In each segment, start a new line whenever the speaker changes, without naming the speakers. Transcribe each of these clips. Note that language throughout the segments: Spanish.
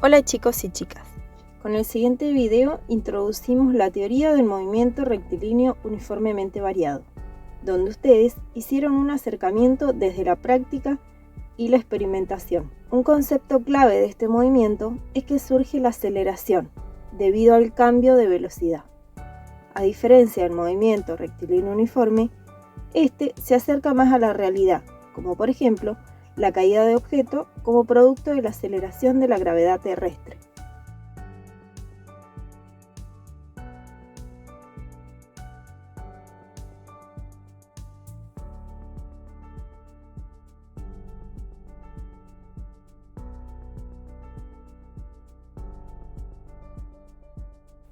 Hola chicos y chicas, con el siguiente video introducimos la teoría del movimiento rectilíneo uniformemente variado, donde ustedes hicieron un acercamiento desde la práctica y la experimentación. Un concepto clave de este movimiento es que surge la aceleración debido al cambio de velocidad. A diferencia del movimiento rectilíneo uniforme, este se acerca más a la realidad, como por ejemplo la caída de objeto como producto de la aceleración de la gravedad terrestre.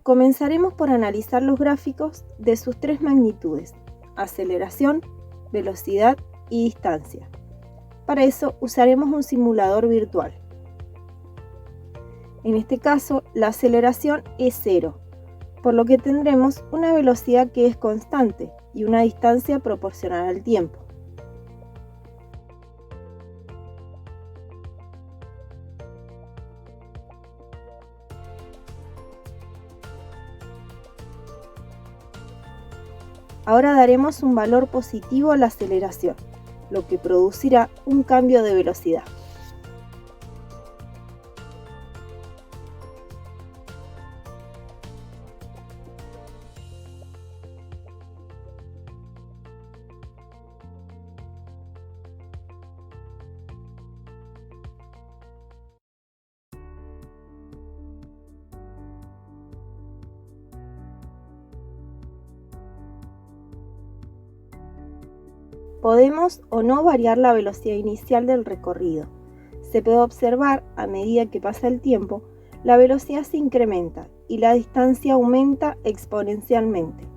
Comenzaremos por analizar los gráficos de sus tres magnitudes: aceleración, velocidad y distancia. Para eso usaremos un simulador virtual. En este caso, la aceleración es 0, por lo que tendremos una velocidad que es constante y una distancia proporcional al tiempo. Ahora daremos un valor positivo a la aceleración, lo que producirá un cambio de velocidad. Podemos o no variar la velocidad inicial del recorrido. Se puede observar, a medida que pasa el tiempo, la velocidad se incrementa y la distancia aumenta exponencialmente.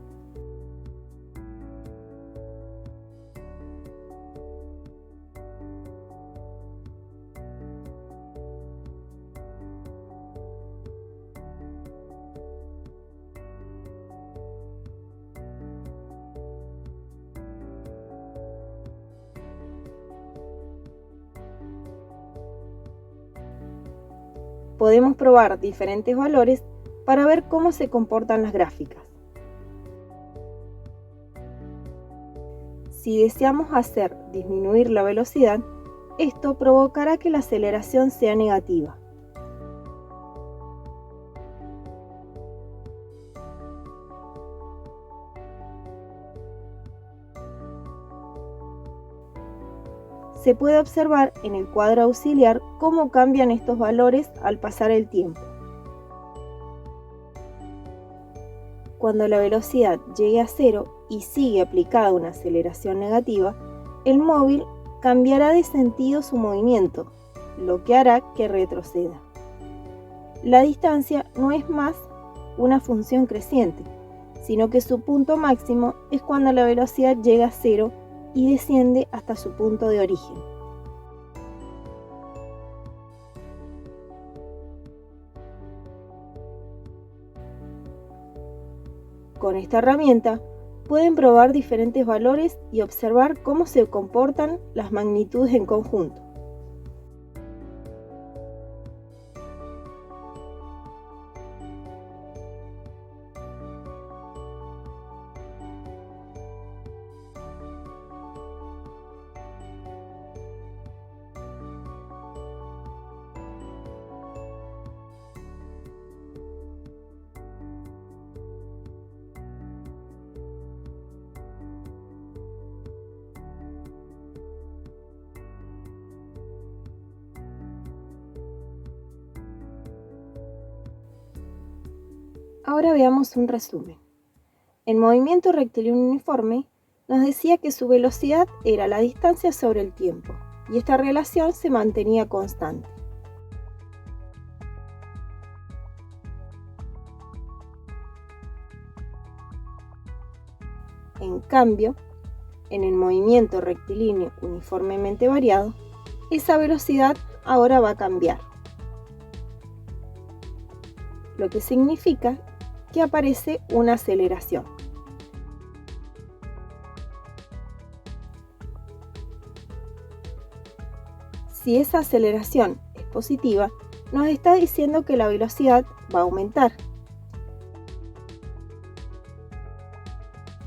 Podemos probar diferentes valores para ver cómo se comportan las gráficas. Si deseamos hacer disminuir la velocidad, esto provocará que la aceleración sea negativa. Se puede observar en el cuadro auxiliar cómo cambian estos valores al pasar el tiempo. Cuando la velocidad llegue a 0 y sigue aplicada una aceleración negativa, el móvil cambiará de sentido su movimiento, lo que hará que retroceda. La distancia no es más una función creciente, sino que su punto máximo es cuando la velocidad llega a 0 y desciende hasta su punto de origen. Con esta herramienta pueden probar diferentes valores y observar cómo se comportan las magnitudes en conjunto. Ahora veamos un resumen. El movimiento rectilíneo uniforme nos decía que su velocidad era la distancia sobre el tiempo, y esta relación se mantenía constante. En cambio, en el movimiento rectilíneo uniformemente variado, esa velocidad ahora va a cambiar, lo que significa que aparece una aceleración. Si esa aceleración es positiva, nos está diciendo que la velocidad va a aumentar.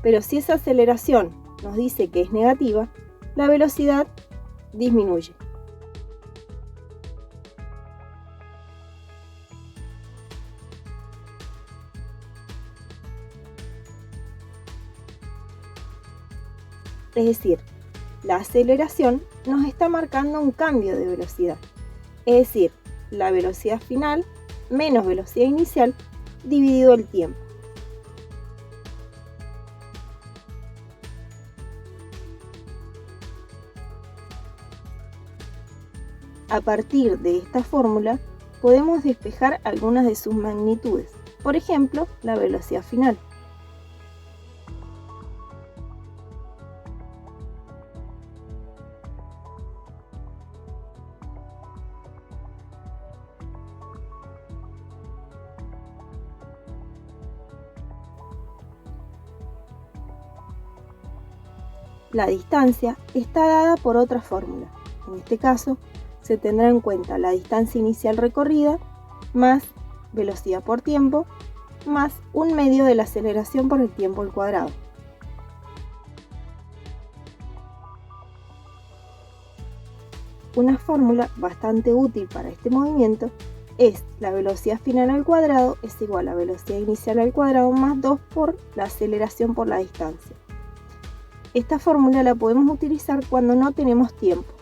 Pero si esa aceleración nos dice que es negativa, la velocidad disminuye. Es decir, la aceleración nos está marcando un cambio de velocidad. Es decir, la velocidad final menos velocidad inicial dividido el tiempo. A partir de esta fórmula podemos despejar algunas de sus magnitudes, por ejemplo, la velocidad final. La distancia está dada por otra fórmula. En este caso, se tendrá en cuenta la distancia inicial recorrida más velocidad por tiempo más un medio de la aceleración por el tiempo al cuadrado. Una fórmula bastante útil para este movimiento es la velocidad final al cuadrado es igual a velocidad inicial al cuadrado más 2 por la aceleración por la distancia. Esta fórmula la podemos utilizar cuando no tenemos tiempo.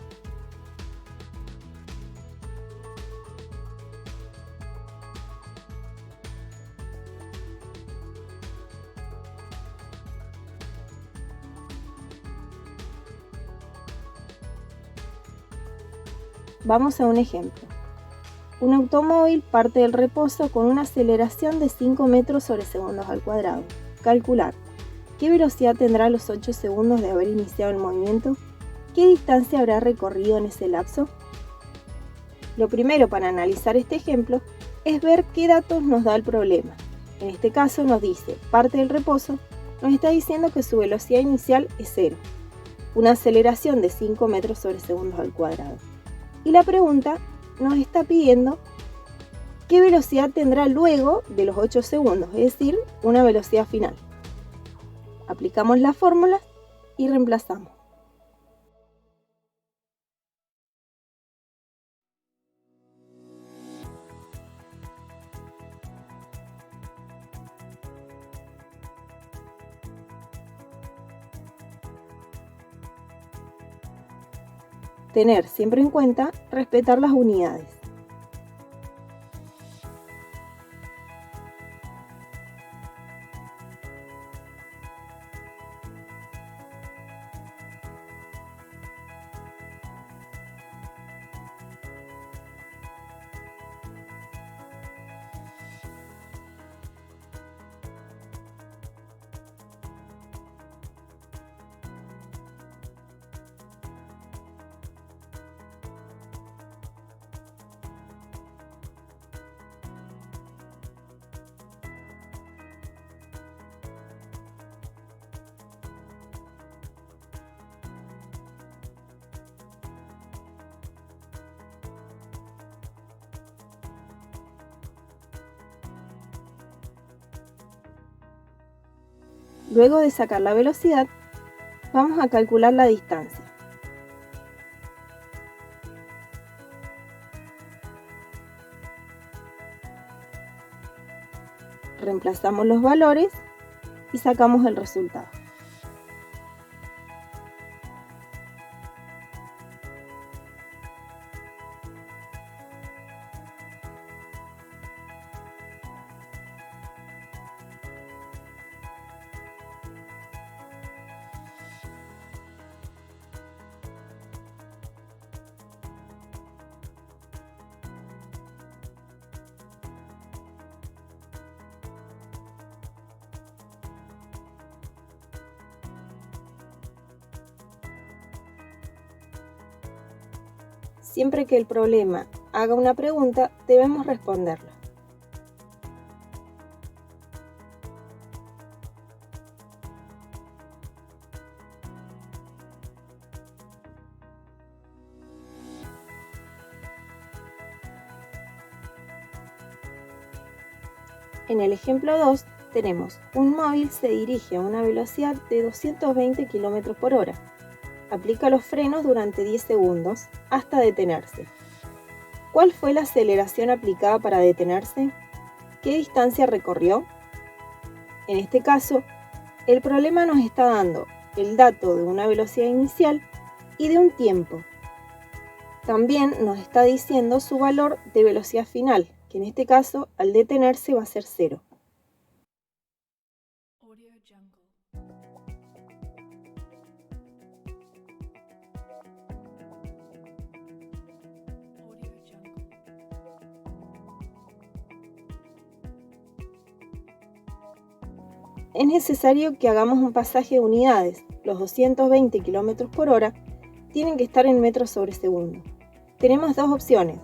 Vamos a un ejemplo. Un automóvil parte del reposo con una aceleración de 5 metros sobre segundos al cuadrado. Calcular. ¿Qué velocidad tendrá a los 8 segundos de haber iniciado el movimiento? ¿Qué distancia habrá recorrido en ese lapso? Lo primero para analizar este ejemplo es ver qué datos nos da el problema. En este caso nos dice, parte del reposo, nos está diciendo que su velocidad inicial es 0, una aceleración de 5 metros sobre segundos al cuadrado. Y la pregunta nos está pidiendo qué velocidad tendrá luego de los 8 segundos, es decir, una velocidad final. Aplicamos las fórmulas y reemplazamos. Tener siempre en cuenta respetar las unidades. Luego de sacar la velocidad, vamos a calcular la distancia. Reemplazamos los valores y sacamos el resultado. Siempre que el problema haga una pregunta, debemos responderla. En el ejemplo 2 tenemos un móvil se dirige a una velocidad de 220 km por hora. Aplica los frenos durante 10 segundos hasta detenerse. ¿Cuál fue la aceleración aplicada para detenerse? ¿Qué distancia recorrió? En este caso, el problema nos está dando el dato de una velocidad inicial y de un tiempo. También nos está diciendo su valor de velocidad final, que en este caso, al detenerse, va a ser 0. Es necesario que hagamos un pasaje de unidades. Los 220 km por hora tienen que estar en metros sobre segundo. Tenemos dos opciones.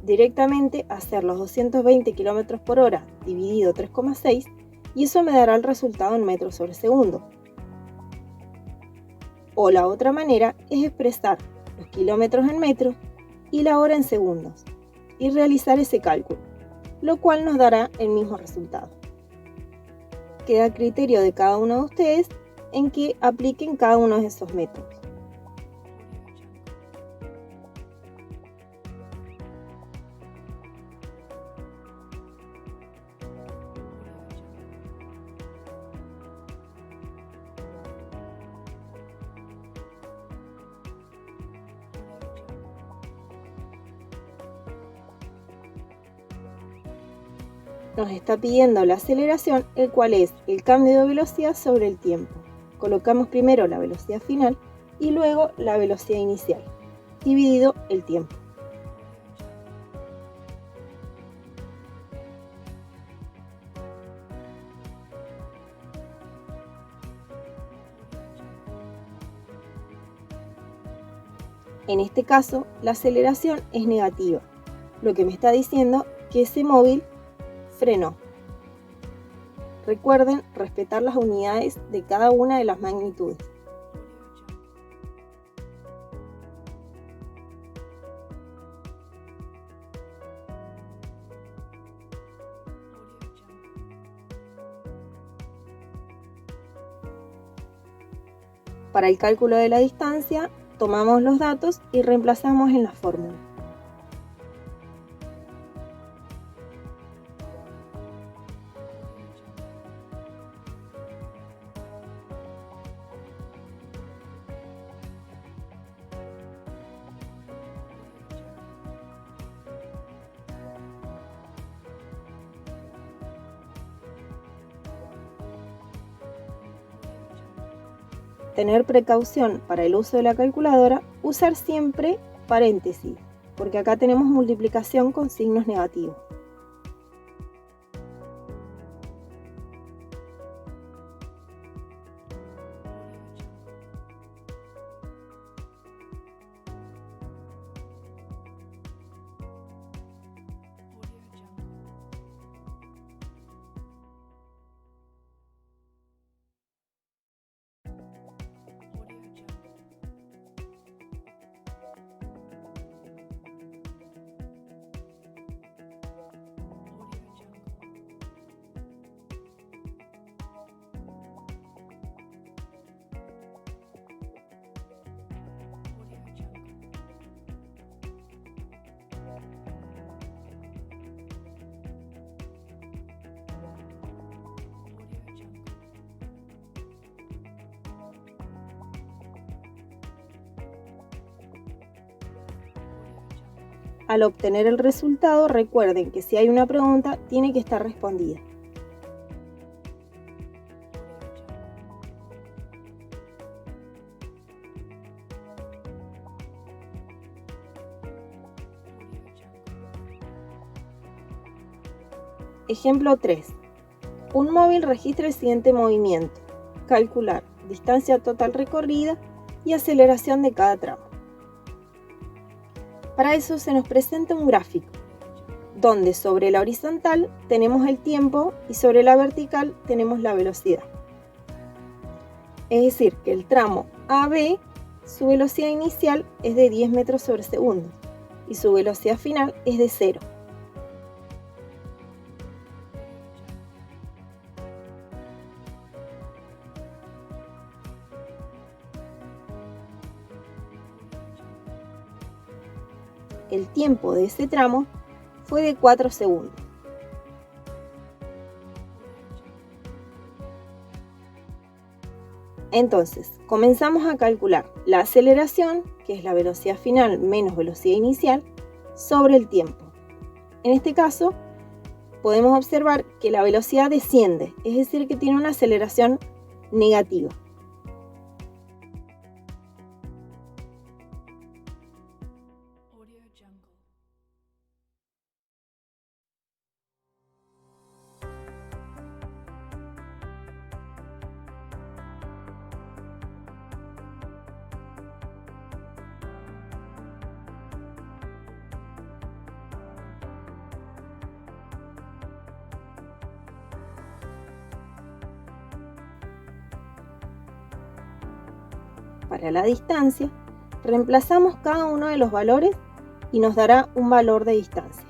Directamente hacer los 220 km por hora dividido 3,6 y eso me dará el resultado en metros sobre segundo. O la otra manera es expresar los kilómetros en metros y la hora en segundos y realizar ese cálculo, lo cual nos dará el mismo resultado. Queda a criterio de cada uno de ustedes en que apliquen cada uno de esos métodos. Nos está pidiendo la aceleración, el cual es el cambio de velocidad sobre el tiempo. Colocamos primero la velocidad final y luego la velocidad inicial, dividido el tiempo. En este caso, la aceleración es negativa, lo que me está diciendo que ese móvil frenó. Recuerden respetar las unidades de cada una de las magnitudes. Para el cálculo de la distancia, tomamos los datos y reemplazamos en la fórmula. Tener precaución para el uso de la calculadora, usar siempre paréntesis, porque acá tenemos multiplicación con signos negativos. Al obtener el resultado, recuerden que si hay una pregunta, tiene que estar respondida. Ejemplo 3. Un móvil registra el siguiente movimiento. Calcular distancia total recorrida y aceleración de cada tramo. Para eso se nos presenta un gráfico, donde sobre la horizontal tenemos el tiempo y sobre la vertical tenemos la velocidad. Es decir, que el tramo AB, su velocidad inicial es de 10 metros sobre segundo y su velocidad final es de 0. El tiempo de ese tramo fue de 4 segundos. Entonces, comenzamos a calcular la aceleración, que es la velocidad final menos velocidad inicial, sobre el tiempo. En este caso, podemos observar que la velocidad desciende, es decir, que tiene una aceleración negativa. Para la distancia, reemplazamos cada uno de los valores y nos dará un valor de distancia.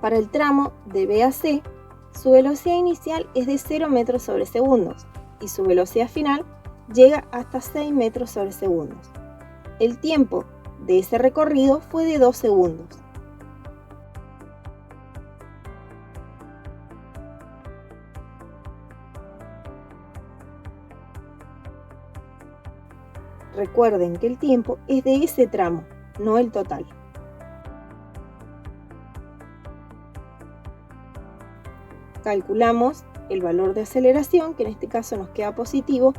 Para el tramo de B a C, su velocidad inicial es de 0 metros sobre segundos y su velocidad final llega hasta 6 metros sobre segundos. El tiempo de ese recorrido fue de 2 segundos. Recuerden que el tiempo es de ese tramo, no el total. Calculamos el valor de aceleración, que en este caso nos queda positivo,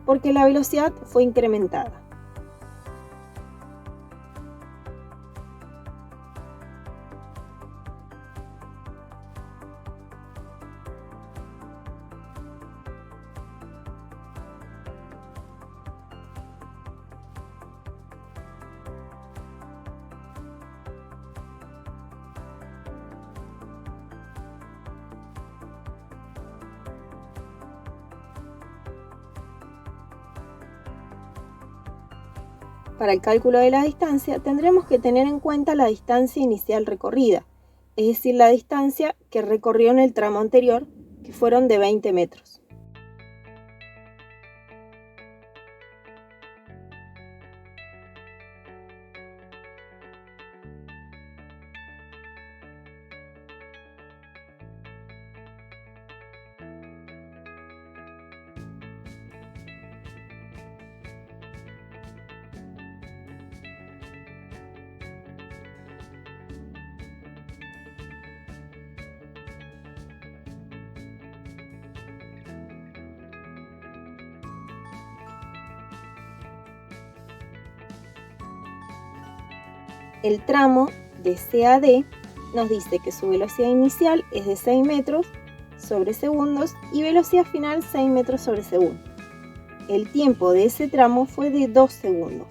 porque la velocidad fue incrementada. Para el cálculo de la distancia tendremos que tener en cuenta la distancia inicial recorrida, es decir, la distancia que recorrió en el tramo anterior, que fueron de 20 metros. El tramo de C a D nos dice que su velocidad inicial es de 6 metros sobre segundos y velocidad final 6 metros sobre segundo. El tiempo de ese tramo fue de 2 segundos.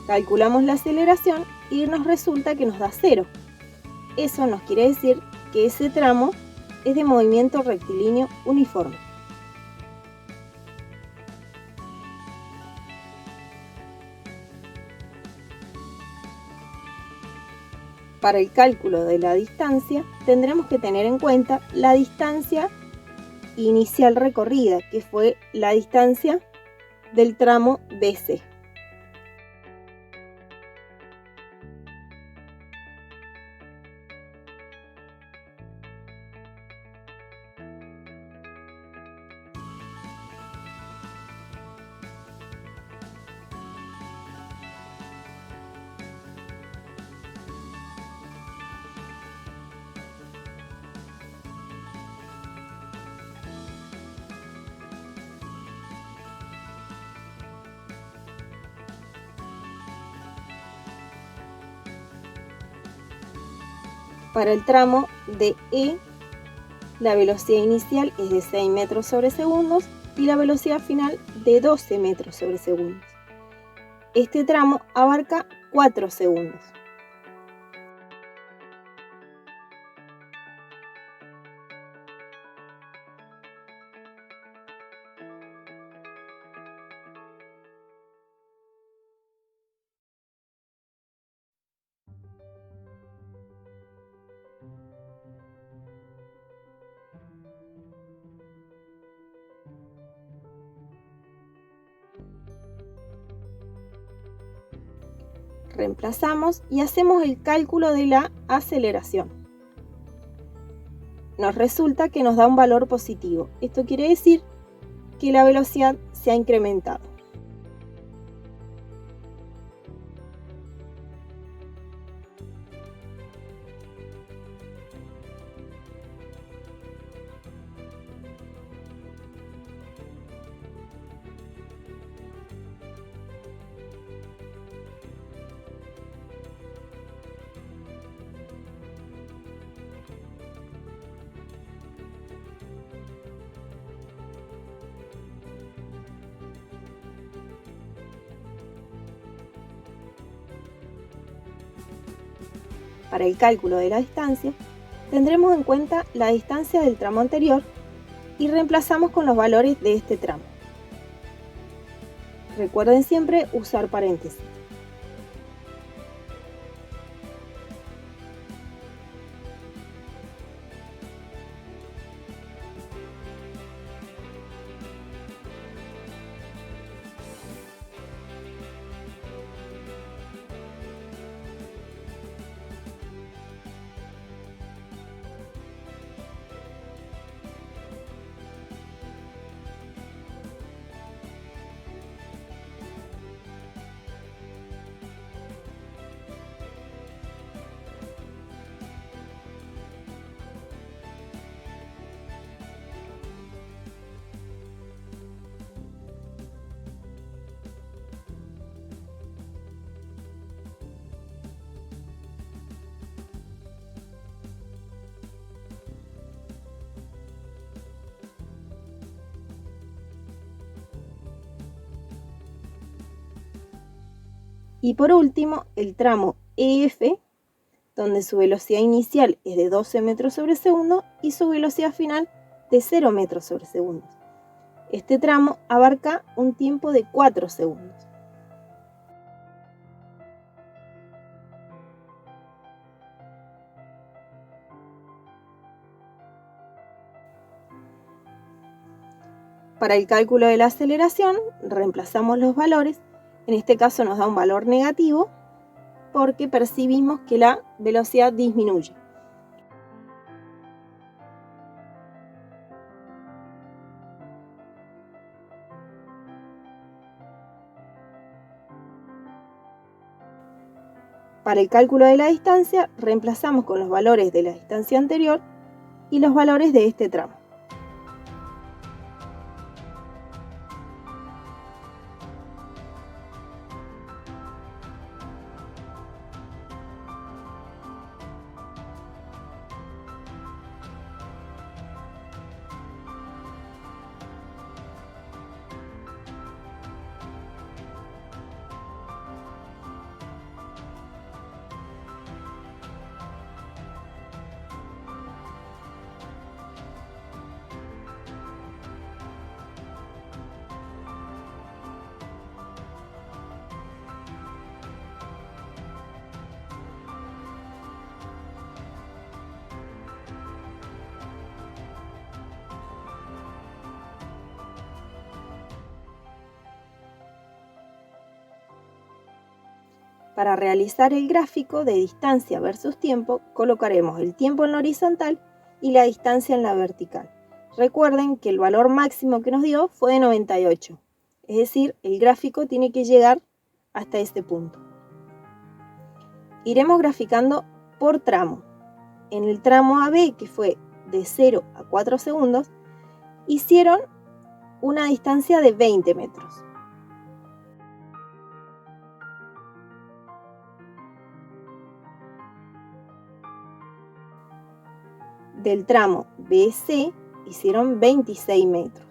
Calculamos la aceleración y nos resulta que nos da 0. Eso nos quiere decir que ese tramo es de movimiento rectilíneo uniforme. Para el cálculo de la distancia, tendremos que tener en cuenta la distancia inicial recorrida, que fue la distancia del tramo BC. Para el tramo de E, la velocidad inicial es de 6 metros sobre segundos y la velocidad final de 12 metros sobre segundos. Este tramo abarca 4 segundos. Reemplazamos y hacemos el cálculo de la aceleración. Nos resulta que nos da un valor positivo. Esto quiere decir que la velocidad se ha incrementado. Para el cálculo de la distancia, tendremos en cuenta la distancia del tramo anterior y reemplazamos con los valores de este tramo. Recuerden siempre usar paréntesis. Y por último, el tramo EF, donde su velocidad inicial es de 12 metros sobre segundo y su velocidad final de 0 metros sobre segundo. Este tramo abarca un tiempo de 4 segundos. Para el cálculo de la aceleración, reemplazamos los valores. En este caso nos da un valor negativo porque percibimos que la velocidad disminuye. Para el cálculo de la distancia, reemplazamos con los valores de la distancia anterior y los valores de este tramo. Para realizar el gráfico de distancia versus tiempo, colocaremos el tiempo en la horizontal y la distancia en la vertical. Recuerden que el valor máximo que nos dio fue de 98, es decir, el gráfico tiene que llegar hasta este punto. Iremos graficando por tramo. En el tramo AB, que fue de 0 a 4 segundos, hicieron una distancia de 20 metros. Del tramo BC hicieron 26 metros.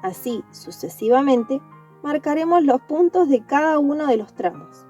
Así sucesivamente, marcaremos los puntos de cada uno de los tramos.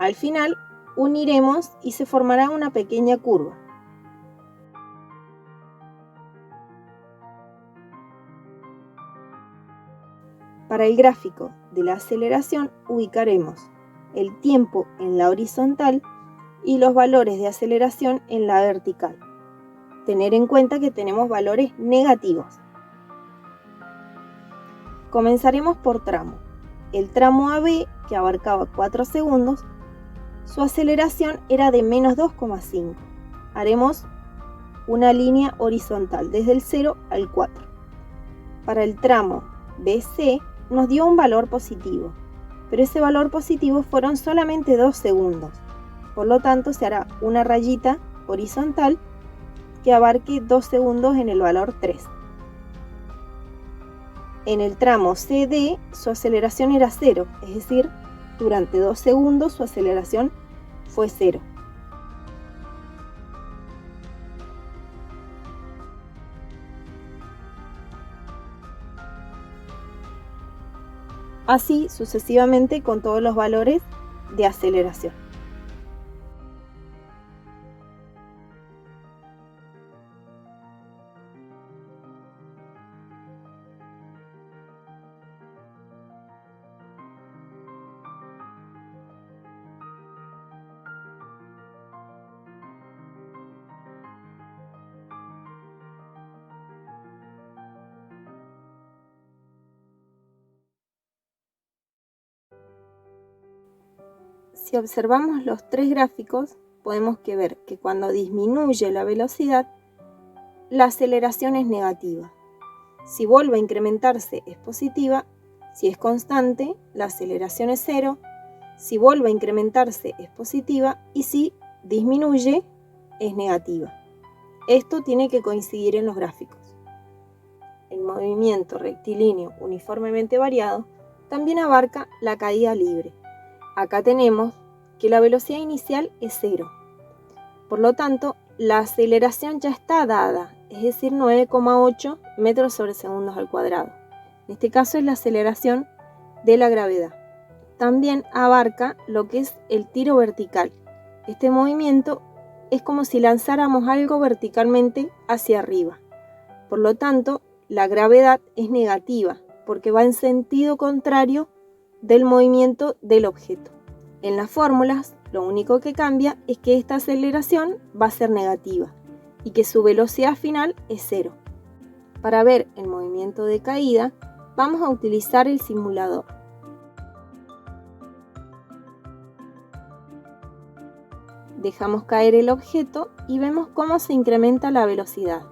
Al final, uniremos y se formará una pequeña curva. Para el gráfico de la aceleración, ubicaremos el tiempo en la horizontal y los valores de aceleración en la vertical. Tener en cuenta que tenemos valores negativos. Comenzaremos por tramo. El tramo AB, que abarcaba 4 segundos, su aceleración era de menos 2,5. Haremos una línea horizontal desde el 0 al 4. Para el tramo BC nos dio un valor positivo, pero ese valor positivo fueron solamente 2 segundos. Por lo tanto, se hará una rayita horizontal que abarque 2 segundos en el valor 3. En el tramo CD su aceleración era 0, es decir, durante 2 segundos su aceleración fue 0. Así sucesivamente con todos los valores de aceleración. Si observamos los 3 gráficos, podemos ver que cuando disminuye la velocidad, la aceleración es negativa. Si vuelve a incrementarse es positiva, si es constante, la aceleración es 0, si vuelve a incrementarse es positiva y si disminuye es negativa. Esto tiene que coincidir en los gráficos. El movimiento rectilíneo uniformemente variado también abarca la caída libre. Acá tenemos que la velocidad inicial es 0. Por lo tanto, la aceleración ya está dada, es decir, 9,8 metros sobre segundos al cuadrado. En este caso es la aceleración de la gravedad. También abarca lo que es el tiro vertical. Este movimiento es como si lanzáramos algo verticalmente hacia arriba. Por lo tanto, la gravedad es negativa, porque va en sentido contrario del movimiento del objeto. En las fórmulas, lo único que cambia es que esta aceleración va a ser negativa y que su velocidad final es 0. Para ver el movimiento de caída, vamos a utilizar el simulador. Dejamos caer el objeto y vemos cómo se incrementa la velocidad.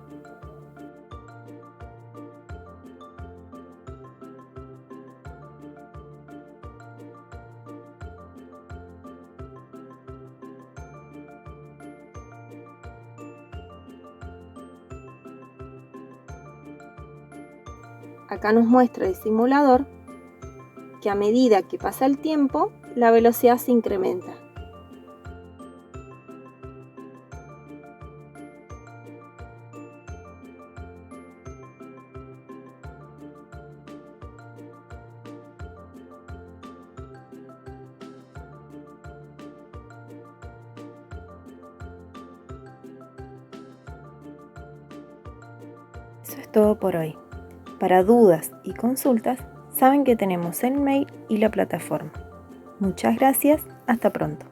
Acá nos muestra el simulador que a medida que pasa el tiempo, la velocidad se incrementa. Eso es todo por hoy. Para dudas y consultas, saben que tenemos el mail y la plataforma. Muchas gracias, hasta pronto.